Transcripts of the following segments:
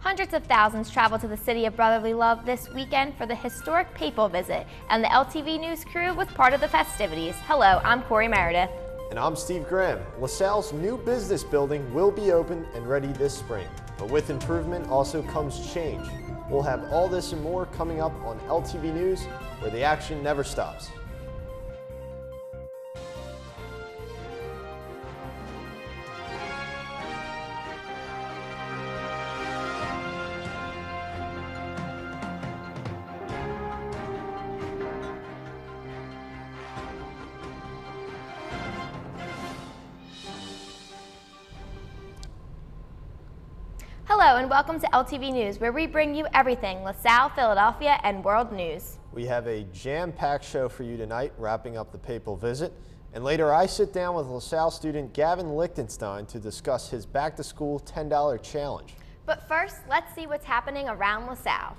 Hundreds of thousands traveled to the city of brotherly love this weekend for the historic papal visit, and the LTV News crew was part of the festivities. Hello, I'm Corey Meredith. And I'm Steve Graham. LaSalle's new business building will be open and ready this spring, but with improvement also comes change. We'll have all this and more coming up on LTV News, where the action never stops. Hello and welcome to LTV News, where we bring you everything LaSalle, Philadelphia, and world news. We have a jam-packed show for you tonight, wrapping up the papal visit. And later I sit down with LaSalle student Gavin Lichtenstein to discuss his back-to-school $10 challenge. But first, let's see what's happening around LaSalle.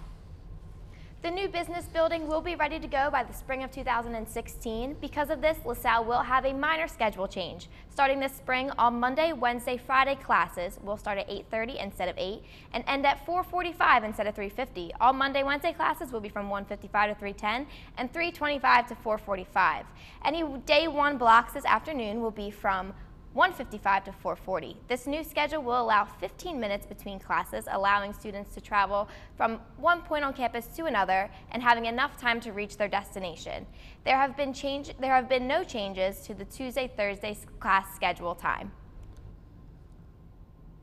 The new business building will be ready to go by the spring of 2016. Because of this, LaSalle will have a minor schedule change. Starting this spring, all Monday, Wednesday, Friday classes will start at 8:30 instead of 8 and end at 4:45 instead of 3:50. All Monday, Wednesday classes will be from 1:55 to 3:10 and 3:25 to 4:45. Any day one blocks this afternoon will be from 1:55 to 4:40. This new schedule will allow 15 minutes between classes, allowing students to travel from one point on campus to another and having enough time to reach their destination. There have been no changes to the Tuesday-Thursday class schedule time.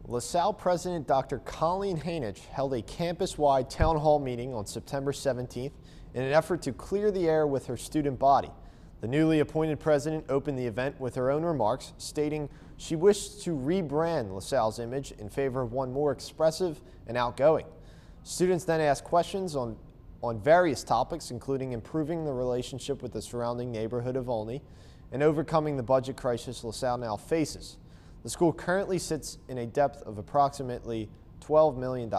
LaSalle President Dr. Colleen Hainich held a campus-wide town hall meeting on September 17th in an effort to clear the air with her student body. The newly appointed president opened the event with her own remarks, stating she wished to rebrand LaSalle's image in favor of one more expressive and outgoing. Students then asked questions on various topics, including improving the relationship with the surrounding neighborhood of Olney and overcoming the budget crisis LaSalle now faces. The school currently sits in a depth of approximately $12 million.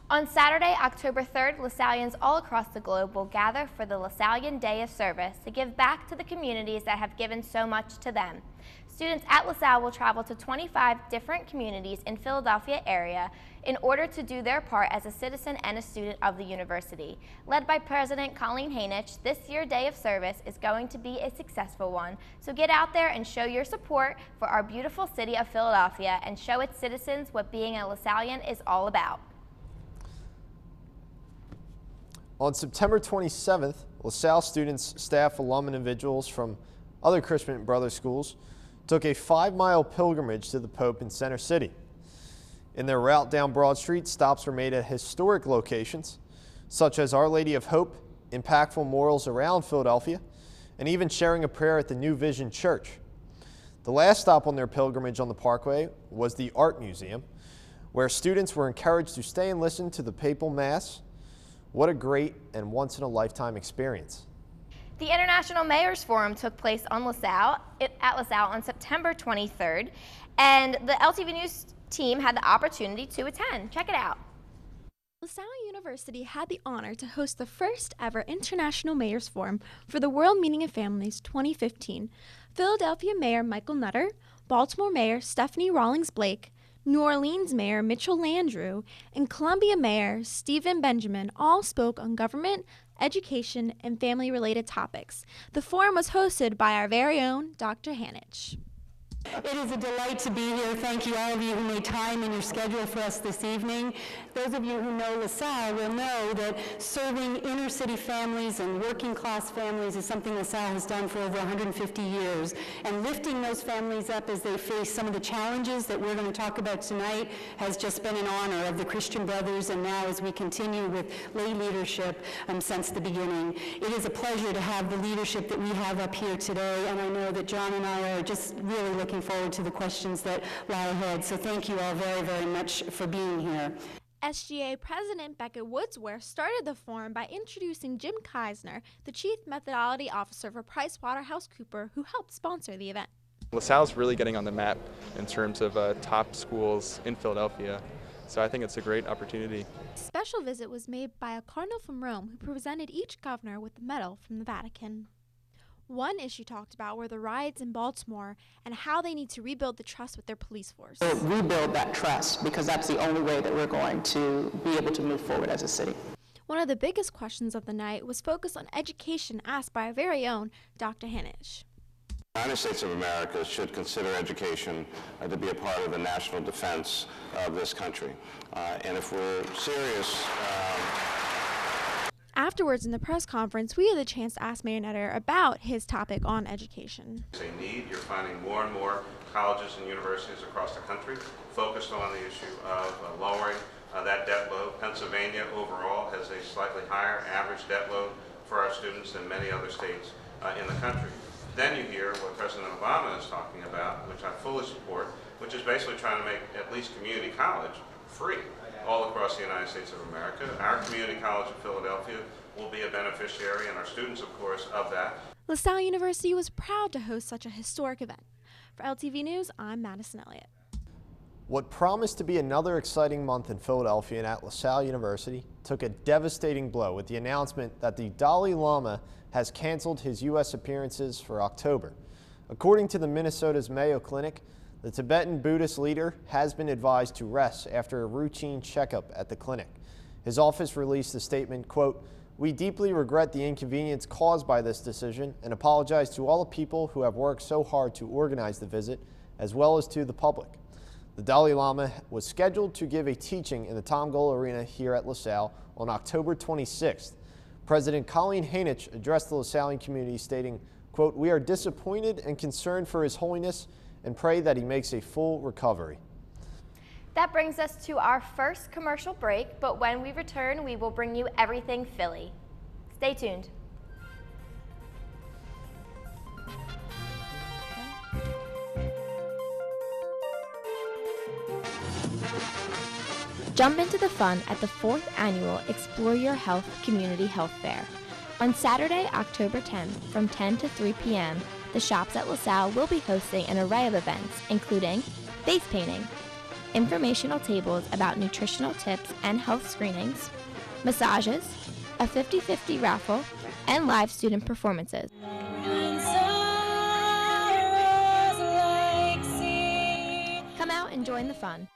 On Saturday, October 3rd, LaSallians all across the globe will gather for the LaSallian Day of Service to give back to the communities that have given so much to them. Students at LaSalle will travel to 25 different communities in Philadelphia area in order to do their part as a citizen and a student of the university. Led by President Colleen Hainich, this year's Day of Service is going to be a successful one, so get out there and show your support for our beautiful city of Philadelphia and show its citizens what being a LaSallian is all about. On September 27th, LaSalle students, staff, alum, and individuals from other Christian Brothers schools took a 5-mile pilgrimage to the Pope in Center City. In their route down Broad Street, stops were made at historic locations, such as Our Lady of Hope, impactful murals around Philadelphia, and even sharing a prayer at the New Vision Church. The last stop on their pilgrimage on the Parkway was the Art Museum, where students were encouraged to stay and listen to the Papal Mass. What a great and once-in-a-lifetime experience. The International Mayors Forum took place at LaSalle on September 23rd, and the LTV News team had the opportunity to attend. Check it out. LaSalle University had the honor to host the first ever International Mayors Forum for the World Meeting of Families 2015. Philadelphia Mayor Michael Nutter, Baltimore Mayor Stephanie Rawlings Blake, New Orleans Mayor Mitchell Landrieu, and Columbia Mayor Stephen Benjamin all spoke on government, education, and family-related topics. The forum was hosted by our very own Dr. Hainich. It is a delight to be here. Thank you, all of you who made time in your schedule for us this evening. Those of you who know LaSalle will know that serving inner city families and working class families is something LaSalle has done for over 150 years. And lifting those families up as they face some of the challenges that we're going to talk about tonight has just been an honor of the Christian Brothers, and now as we continue with lay leadership since the beginning. It is a pleasure to have the leadership that we have up here today, and I know that John and I are just really looking forward to the questions that lie ahead. So thank you all very, very much for being here. SGA President Becca Woodsworth started the forum by introducing Jim Keisner, the Chief Methodology Officer for PricewaterhouseCoopers, who helped sponsor the event. LaSalle's really getting on the map in terms of top schools in Philadelphia, so I think it's a great opportunity. A special visit was made by a cardinal from Rome who presented each governor with a medal from the Vatican. One issue talked about were the riots in Baltimore and how they need to rebuild the trust with their police force. Rebuild that trust, because that's the only way that we're going to be able to move forward as a city. One of the biggest questions of the night was focused on education, asked by our very own Dr. Hanish. The United States of America should consider education to be a part of the national defense of this country. And if we're serious... Afterwards, in the press conference, we had the chance to ask Mayor Nutter about his topic on education. It's a need. You're finding more and more colleges and universities across the country focused on the issue of lowering that debt load. Pennsylvania overall has a slightly higher average debt load for our students than many other states in the country. Then you hear what President Obama is talking about, which I fully support, which is basically trying to make at least community college free all across the United States of America. Our community college in Philadelphia will be a beneficiary, and our students, of course, of that. LaSalle University was proud to host such a historic event. For LTV News, I'm Madison Elliott. What promised to be another exciting month in Philadelphia and at LaSalle University took a devastating blow with the announcement that the Dalai Lama has canceled his U.S. appearances for October. According to the Minnesota's Mayo Clinic, the Tibetan Buddhist leader has been advised to rest after a routine checkup at the clinic. His office released a statement, quote, "We deeply regret the inconvenience caused by this decision and apologize to all the people who have worked so hard to organize the visit, as well as to the public." The Dalai Lama was scheduled to give a teaching in the Tom Goal Arena here at LaSalle on October 26th. President Colleen Hanich addressed the LaSallian community stating, quote, "We are disappointed and concerned for His Holiness and pray that he makes a full recovery." That brings us to our first commercial break, but when we return, we will bring you everything Philly. Stay tuned. Jump into the fun at the 4th annual Explore Your Health Community Health Fair. On Saturday, October 10th, from 10 to 3 p.m., the shops at LaSalle will be hosting an array of events, including face painting, informational tables about nutritional tips and health screenings, massages, a 50-50 raffle, and live student performances. Come out and join the fun.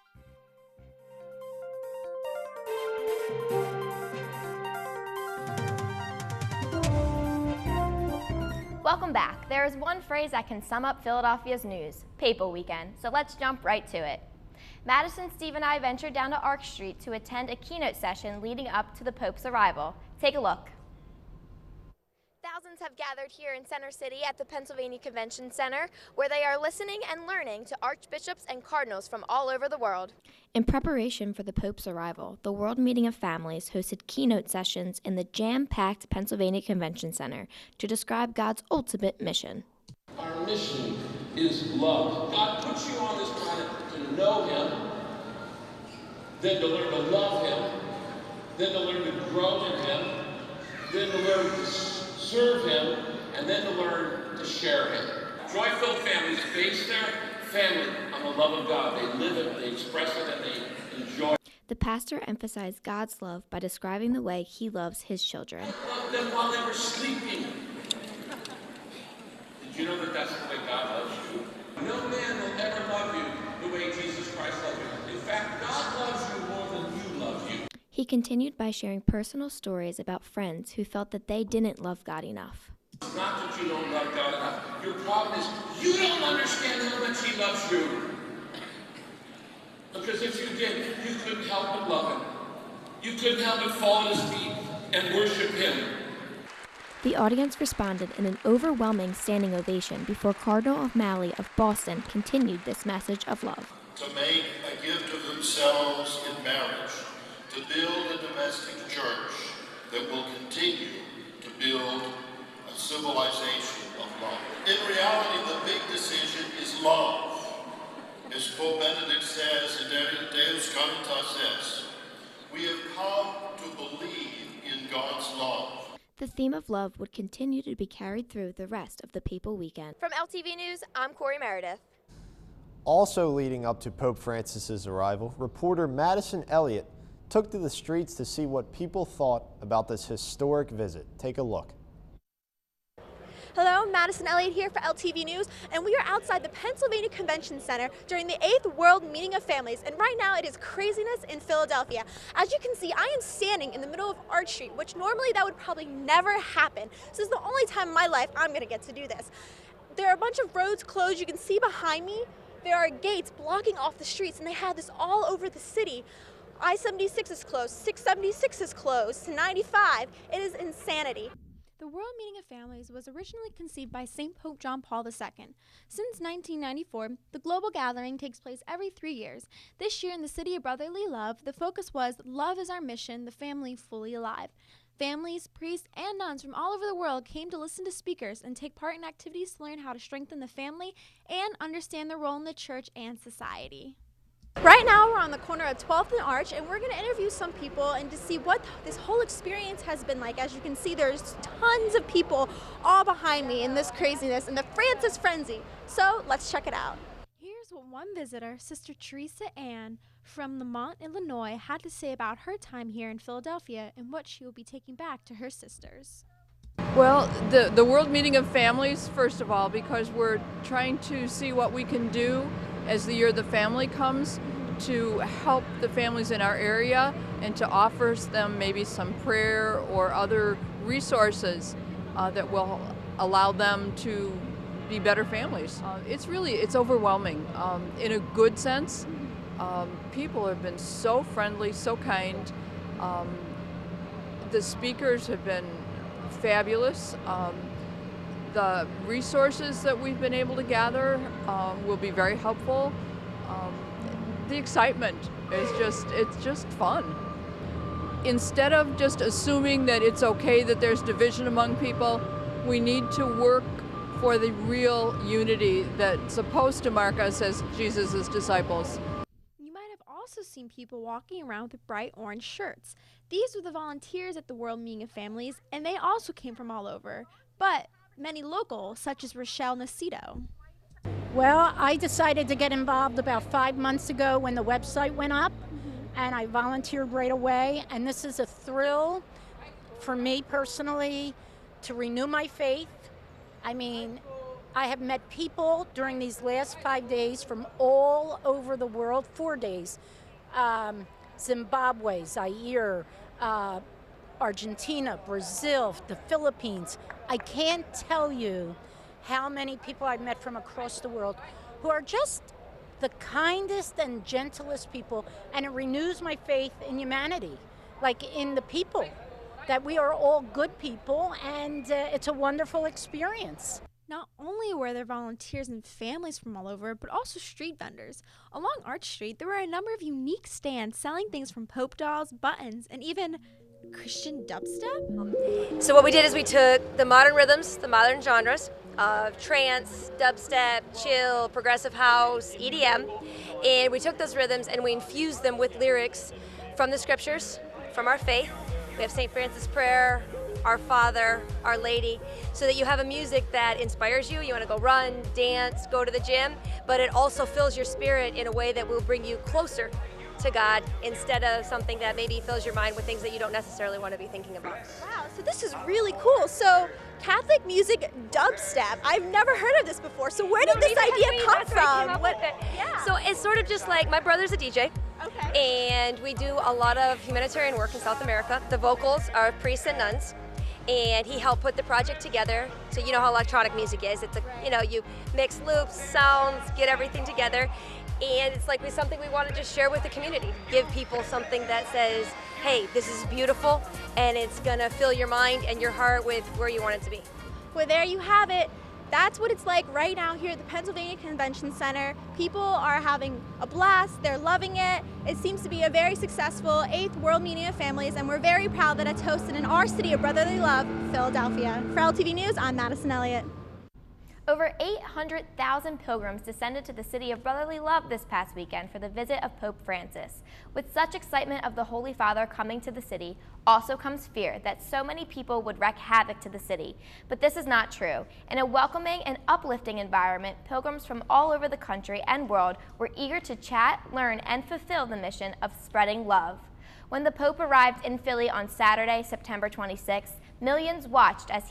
Welcome back. There is one phrase that can sum up Philadelphia's news: Papal Weekend. So let's jump right to it. Madison, Steve, and I ventured down to Ark Street to attend a keynote session leading up to the Pope's arrival. Take a look. Thousands have gathered here in Center City at the Pennsylvania Convention Center, where they are listening and learning to archbishops and cardinals from all over the world. In preparation for the Pope's arrival, the World Meeting of Families hosted keynote sessions in the jam-packed Pennsylvania Convention Center to describe God's ultimate mission. Our mission is love. God puts you on this planet to know Him, then to learn to love Him, then to learn to grow in Him, then to learn to serve Him, and then to learn to share Him. Joy-filled families base their family on the love of God. They live it, they express it, and they enjoy it. The pastor emphasized God's love by describing the way He loves His children. Love them while they were sleeping. Did you know that that's the way God loves you? No man will ever love you the way Jesus Christ loves you. In fact, God loves you more than you love you. He continued by sharing personal stories about friends who felt that they didn't love God enough. It's not that you don't love God enough. Your problem is you don't understand how much He loves you. Because if you did, you couldn't help but love Him. You couldn't help but fall at His feet and worship Him. The audience responded in an overwhelming standing ovation before Cardinal O'Malley of Boston continued this message of love. To make a gift of themselves in marriage, to build a domestic church that will continue to build a civilization of love. In reality, the big decision is love. As Pope Benedict says in Deus Caritas Est, we have come to believe in God's love. The theme of love would continue to be carried through the rest of the Papal Weekend. From LTV News, I'm Corey Meredith. Also leading up to Pope Francis's arrival, reporter Madison Elliott took to the streets to see what people thought about this historic visit. Take a look. Hello, Madison Elliott here for LTV News, and we are outside the Pennsylvania Convention Center during the 8th World Meeting of Families, and right now it is craziness in Philadelphia. As you can see, I am standing in the middle of Arch Street, which normally that would probably never happen. So this is the only time in my life I'm going to get to do this. There are a bunch of roads closed. You can see behind me, there are gates blocking off the streets, and they have this all over the city. I-76 is closed, 676 is closed, to 95. It is insanity. The World Meeting of Families was originally conceived by St. Pope John Paul II. Since 1994, the global gathering takes place every 3 years. This year in the City of Brotherly Love, the focus was Love is our mission, the family fully alive. Families, priests, and nuns from all over the world came to listen to speakers and take part in activities to learn how to strengthen the family and understand their role in the church and society. Right now we're on the corner of 12th and Arch, and we're going to interview some people and to see what this whole experience has been like. As you can see, there's tons of people all behind me in this craziness and the Francis frenzy. So let's check it out. Here's what one visitor, Sister Teresa Ann from Lamont, Illinois, had to say about her time here in Philadelphia and what she will be taking back to her sisters. Well, the World Meeting of Families, first of all, because we're trying to see what we can do as the Year of the Family comes to help the families in our area and to offer them maybe some prayer or other resources that will allow them to be better families. It's overwhelming in a good sense. People have been so friendly, so kind. The speakers have been fabulous. The resources that we've been able to gather will be very helpful. The excitement is it's just fun. Instead of just assuming that it's okay that there's division among people, we need to work for the real unity that's supposed to mark us as Jesus' disciples. You might have also seen people walking around with bright orange shirts. These were the volunteers at the World Meeting of Families, and they also came from all over, but many local, such as Rochelle Nacito. Well, I decided to get involved about 5 months ago when the website went up, and I volunteered right away, and this is a thrill for me personally to renew my faith. I mean, I have met people during these last 5 days from all over the world, 4 days. Zimbabwe, Zaire, Argentina, Brazil, the Philippines. I can't tell you how many people I've met from across the world who are just the kindest and gentlest people, and it renews my faith in humanity, like in the people, that we are all good people, and it's a wonderful experience. Not only were there volunteers and families from all over, but also street vendors. Along Arch Street, there were a number of unique stands selling things from Pope dolls, buttons, and even Christian dubstep. So what we did is we took the modern rhythms, the modern genres of trance, dubstep, chill, progressive house, EDM, and we took those rhythms and we infused them with lyrics from the scriptures, from our faith. We have St. Francis Prayer, Our Father, Our Lady, so that you have a music that inspires you. You want to go run, dance, go to the gym, but it also fills your spirit in a way that will bring you closer to God instead of something that maybe fills your mind with things that you don't necessarily want to be thinking about. Wow, so this is really cool. So Catholic music dubstep, I've never heard of this before. So where did this idea come from? Yeah. So it's sort of just like, my brother's a DJ. Okay. And we do a lot of humanitarian work in South America. The vocals are priests and nuns. And he helped put the project together. So you know how electronic music is. It's you mix loops, sounds, get everything together. And it's like something we want to just share with the community. Give people something that says, hey, this is beautiful, and it's gonna fill your mind and your heart with where you want it to be. Well, there you have it. That's what it's like right now here at the Pennsylvania Convention Center. People are having a blast, they're loving it. It seems to be a very successful 8th World Meeting of Families, and we're very proud that it's hosted in our city of brotherly love, Philadelphia. For LTV News, I'm Madison Elliott. Over 800,000 pilgrims descended to the city of brotherly love this past weekend for the visit of Pope Francis. With such excitement of the Holy Father coming to the city, also comes fear that so many people would wreak havoc to the city. But this is not true. In a welcoming and uplifting environment, pilgrims from all over the country and world were eager to chat, learn, and fulfill the mission of spreading love. When the Pope arrived in Philly on Saturday, September 26th, millions watched as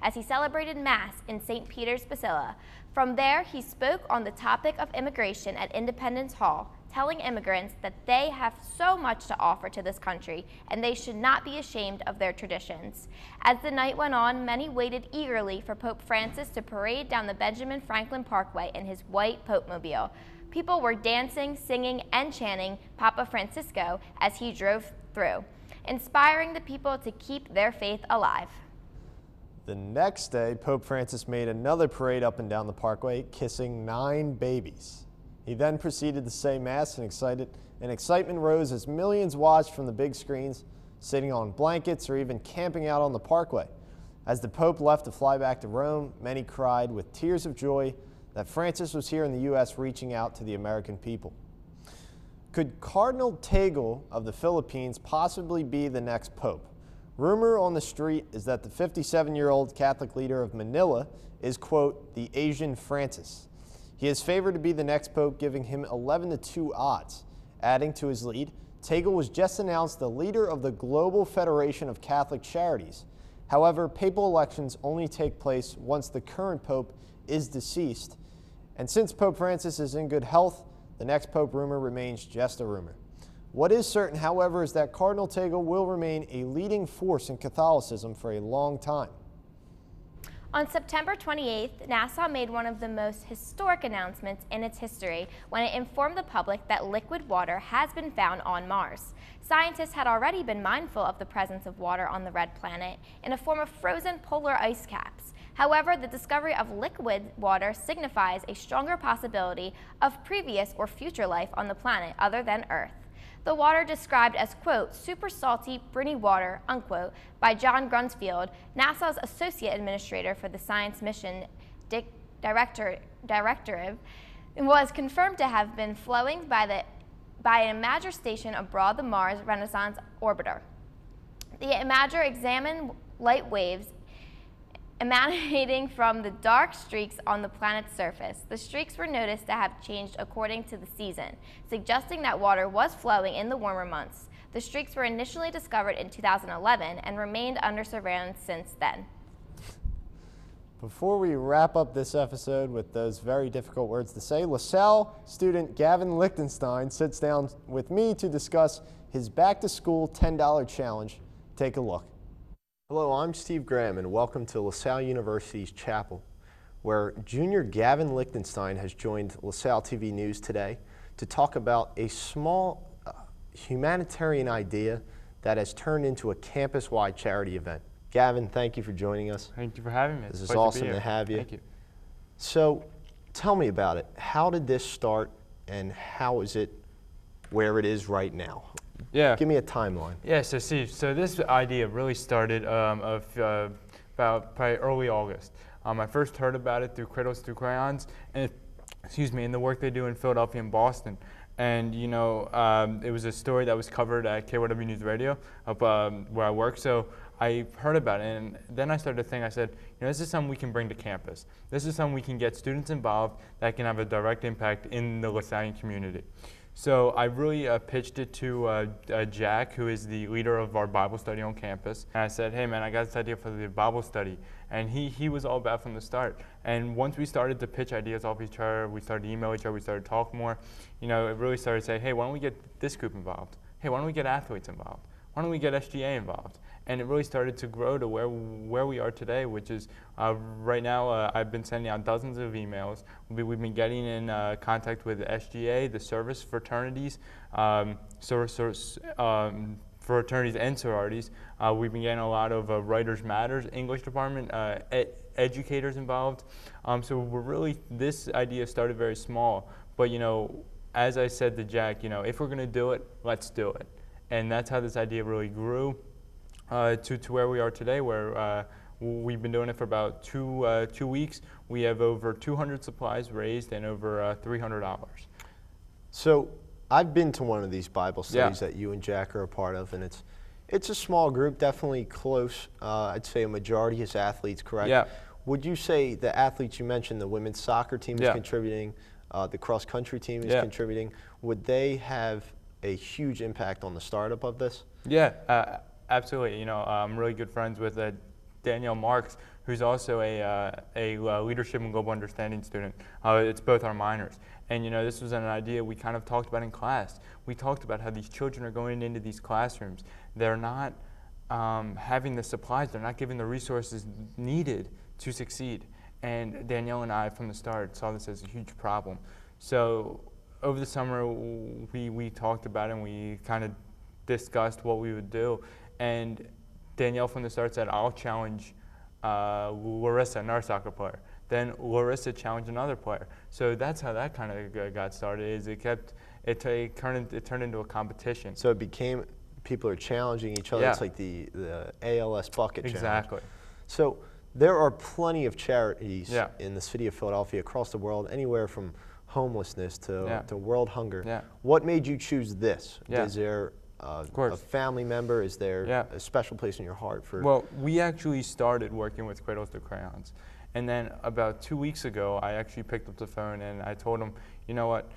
as he celebrated Mass in St. Peter's Basilica. From there, he spoke on the topic of immigration at Independence Hall, telling immigrants that they have so much to offer to this country and they should not be ashamed of their traditions. As the night went on, many waited eagerly for Pope Francis to parade down the Benjamin Franklin Parkway in his white Pope-mobile. People were dancing, singing, and chanting Papa Francisco as he drove through, inspiring the people to keep their faith alive. The next day, Pope Francis made another parade up and down the parkway, kissing 9 babies. He then proceeded to say Mass, and excitement rose as millions watched from the big screens, sitting on blankets or even camping out on the parkway. As the Pope left to fly back to Rome, many cried with tears of joy that Francis was here in the U.S. reaching out to the American people. Could Cardinal Tagle of the Philippines possibly be the next Pope? Rumor on the street is that the 57-year-old Catholic leader of Manila is, quote, the Asian Francis. He is favored to be the next Pope, giving him 11-2 odds. Adding to his lead, Tagle was just announced the leader of the Global Federation of Catholic Charities. However, papal elections only take place once the current Pope is deceased. And since Pope Francis is in good health, the next Pope rumor remains just a rumor. What is certain, however, is that Cardinal Tagle will remain a leading force in Catholicism for a long time. On September 28th, NASA made one of the most historic announcements in its history when it informed the public that liquid water has been found on Mars. Scientists had already been mindful of the presence of water on the red planet in a form of frozen polar ice caps. However, the discovery of liquid water signifies a stronger possibility of previous or future life on the planet other than Earth. The water described as, quote, super salty, briny water, unquote, by John Grunsfield, NASA's Associate Administrator for the Science Mission Directorate, was confirmed to have been flowing by an Imager station aboard the Mars Renaissance orbiter. The Imager examined light waves emanating from the dark streaks on the planet's surface. The streaks were noticed to have changed according to the season, suggesting that water was flowing in the warmer months. The streaks were initially discovered in 2011 and remained under surveillance since then. Before we wrap up this episode with those very difficult words to say, LaSalle student Gavin Lichtenstein sits down with me to discuss his back-to-school $10 challenge. Take a look. Hello, I'm Steve Graham, and welcome to LaSalle University's Chapel, where junior Gavin Lichtenstein has joined LaSalle TV News today to talk about a small humanitarian idea that has turned into a campus-wide charity event. Gavin, thank you for joining us. Thank you for having me. This is awesome to have you. Thank you. So, tell me about it. How did this start, and how is it where it is right now? Yeah. Give me a timeline. Yeah, so Steve, this idea really started about probably early August. I first heard about it through Cradles Through Crayons, and and the work they do in Philadelphia and Boston. And you know, it was a story that was covered at KYW News Radio up where I work. So I heard about it, and then I started to think. I said, you know, this is something we can bring to campus. This is something we can get students involved that can have a direct impact in the LaSallian community. So I really pitched it to Jack, who is the leader of our Bible study on campus. And I said, hey man, I got this idea for the Bible study. And he was all about from the start. And once we started to pitch ideas off each other, we started to email each other, we started to talk more, you know, it really started to say, hey, why don't we get this group involved? Hey, why don't we get athletes involved? Why don't we get SGA involved? And it really started to grow to where we are today, which is right now I've been sending out dozens of emails. We've been getting in contact with SGA, the service fraternities, fraternities and sororities. We've been getting a lot of Writers Matters, English department, educators involved. So we're really, this idea started very small, but you know, as I said to Jack, you know, if we're gonna do it, let's do it. And that's how this idea really grew to where we are today, where we've been doing it for about two weeks. We have over 200 supplies raised and over $300. So I've been to one of these Bible studies that you and Jack are a part of, and it's a small group, definitely close. I'd say a majority is athletes, correct? Yeah. Would you say the athletes you mentioned, the women's soccer team is contributing, the cross-country team is contributing, would they have a huge impact on the startup of this? Yeah, absolutely. You know, I'm really good friends with Danielle Marks, who's also a leadership and global understanding student. It's both our minors. And you know, this was an idea we kind of talked about in class. We talked about how these children are going into these classrooms. They're not having the supplies, they're not given the resources needed to succeed. And Danielle and I, from the start, saw this as a huge problem. So over the summer, we talked about it and we kind of discussed what we would do. And Danielle from the start said, I'll challenge Larissa, another soccer player. Then Larissa challenged another player. So that's how that kind of got started. Is it turned into a competition. So it became, people are challenging each other. Yeah. It's like the ALS bucket challenge. Exactly. So there are plenty of charities Yeah. in the city of Philadelphia, across the world, anywhere from homelessness to world hunger. Yeah. What made you choose this? Yeah. Is there a family member? Is there a special place in your heart for? Well, we actually started working with Cradles to Crayons. And then about 2 weeks ago, I actually picked up the phone and I told them, you know what,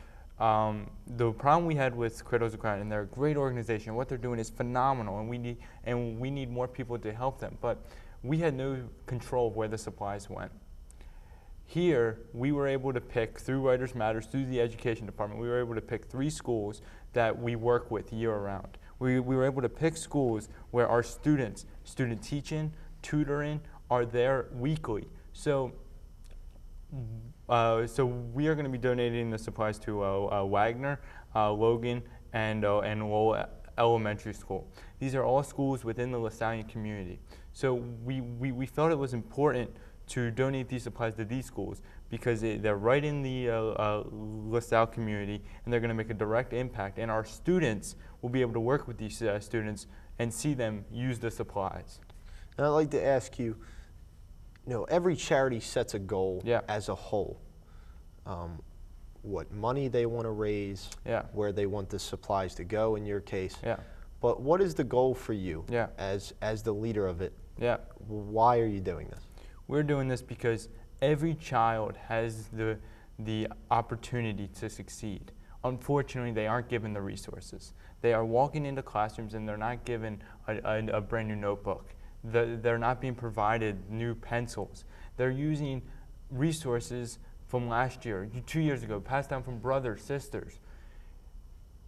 the problem we had with Cradles to Crayons, and they're a great organization, what they're doing is phenomenal, and we need more people to help them. But we had no control of where the supplies went. Here, we were able to pick, through Writers Matters, through the education department, we were able to pick 3 schools that we work with year-round. We were able to pick schools where our students, student teaching, tutoring, are there weekly. So we are going to be donating the supplies to Wagner, Logan, and Lowell Elementary School. These are all schools within the LaSallian community. So we felt it was important to donate these supplies to these schools because they're right in the LaSalle community, and they're going to make a direct impact. And our students will be able to work with these students and see them use the supplies. And I'd like to ask you, you know, every charity sets a goal as a whole. What money they want to raise, where they want the supplies to go in your case. But what is the goal for you as the leader of it? Why are you doing this? We're doing this because every child has the opportunity to succeed. Unfortunately, they aren't given the resources. They are walking into classrooms and they're not given a brand new notebook. They're not being provided new pencils. They're using resources from last year, 2 years ago, passed down from brothers, sisters.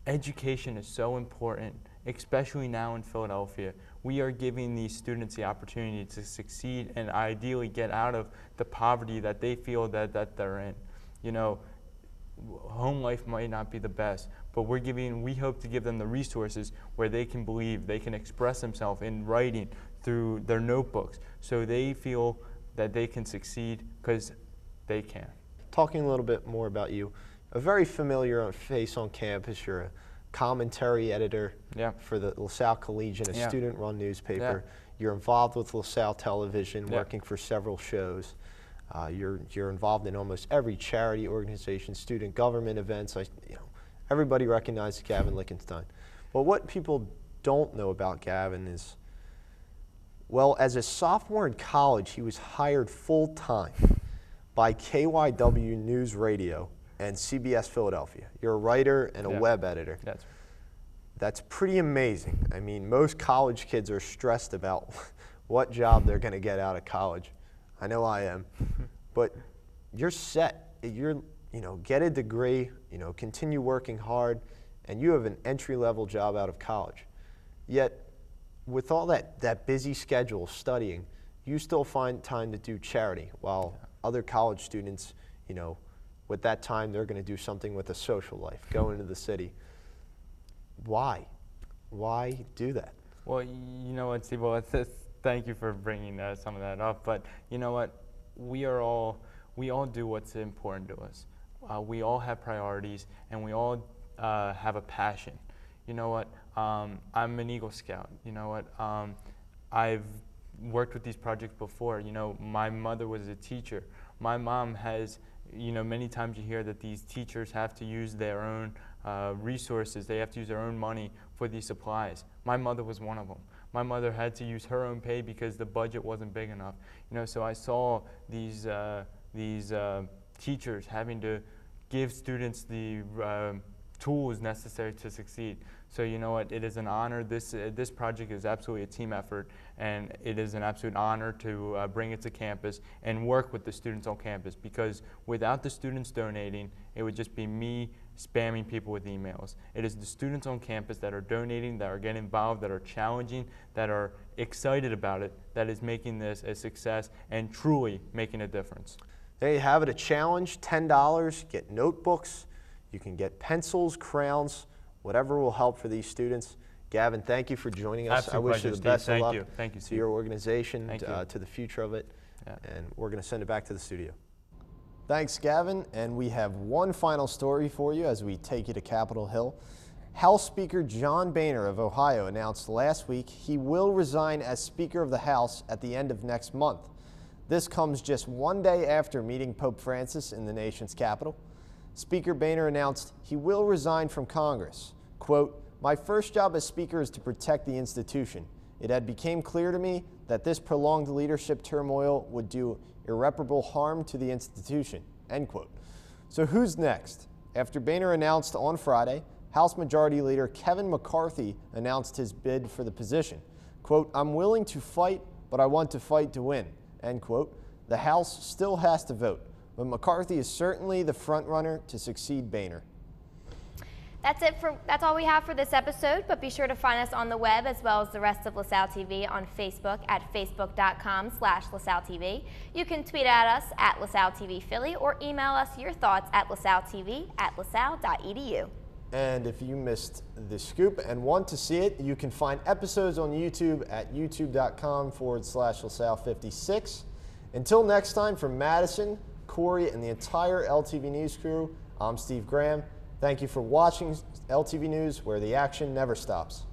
Education is so important, especially now in Philadelphia. We are giving these students the opportunity to succeed and ideally get out of the poverty that they feel that they're in. You know, home life might not be the best, but we hope to give them the resources where they can believe, they can express themselves in writing through their notebooks, so they feel that they can succeed because they can. Talking a little bit more about you, a very familiar face on campus. You're a commentary editor for the LaSalle Collegian, a student-run newspaper. You're involved with LaSalle Television, working for several shows. You're involved in almost every charity organization, student government events. Everybody recognizes Gavin Lickenstein. But what people don't know about Gavin is, well, as a sophomore in college, he was hired full-time by KYW News Radio and CBS Philadelphia. You're a writer and a web editor. That's pretty amazing. I mean, most college kids are stressed about what job they're going to get out of college. I know I am. But you're set. Get a degree, continue working hard, and you have an entry-level job out of college. Yet, with all that busy schedule of studying, you still find time to do charity, while other college students, with that time, they're going to do something with a social life, go into the city. Why? Why do that? Well, you know what, Steve, thank you for bringing some of that up, but you know what, we all do what's important to us. We all have priorities, and we all have a passion. You know what, I'm an Eagle Scout. You know what, I've worked with these projects before. My mother was a teacher. My mom has, many times you hear that these teachers have to use their own resources. They have to use their own money for these supplies. My mother was one of them. My mother had to use her own pay because the budget wasn't big enough. So I saw these teachers having to give students the tools necessary to succeed. So you know what, it is an honor. This project is absolutely a team effort, and it is an absolute honor to bring it to campus and work with the students on campus, because without the students donating, it would just be me spamming people with emails. It is the students on campus that are donating, that are getting involved, that are challenging, that are excited about it, that is making this a success and truly making a difference. There you have it, a challenge, $10, get notebooks, you can get pencils, crayons, whatever will help for these students. Gavin, thank you for joining us. Absolute I wish pleasure, you the Steve. best of luck Thank you, to Steve. your organization, Thank you. to the future of it, Yeah. and we're going to send it back to the studio. Thanks, Gavin, and we have one final story for you as we take you to Capitol Hill. House Speaker John Boehner of Ohio announced last week he will resign as Speaker of the House at the end of next month. This comes just one day after meeting Pope Francis in the nation's capital. Speaker Boehner announced he will resign from Congress. Quote, "My first job as Speaker is to protect the institution. It had become clear to me that this prolonged leadership turmoil would do irreparable harm to the institution," end quote. So who's next? After Boehner announced on Friday, House Majority Leader Kevin McCarthy announced his bid for the position. Quote, "I'm willing to fight, but I want to fight to win," end quote. The House still has to vote, but McCarthy is certainly the front runner to succeed Boehner. That's all we have for this episode, but be sure to find us on the web as well as the rest of LaSalle TV on Facebook at facebook.com/LaSalle TV. You can tweet at us at LaSalle TV Philly or email us your thoughts at lasalletv@lasalle.edu. And if you missed the scoop and want to see it, you can find episodes on YouTube at youtube.com/LaSalle56. Until next time, from Madison, Corey, and the entire LTV News crew, I'm Steve Graham. Thank you for watching LTV News, where the action never stops.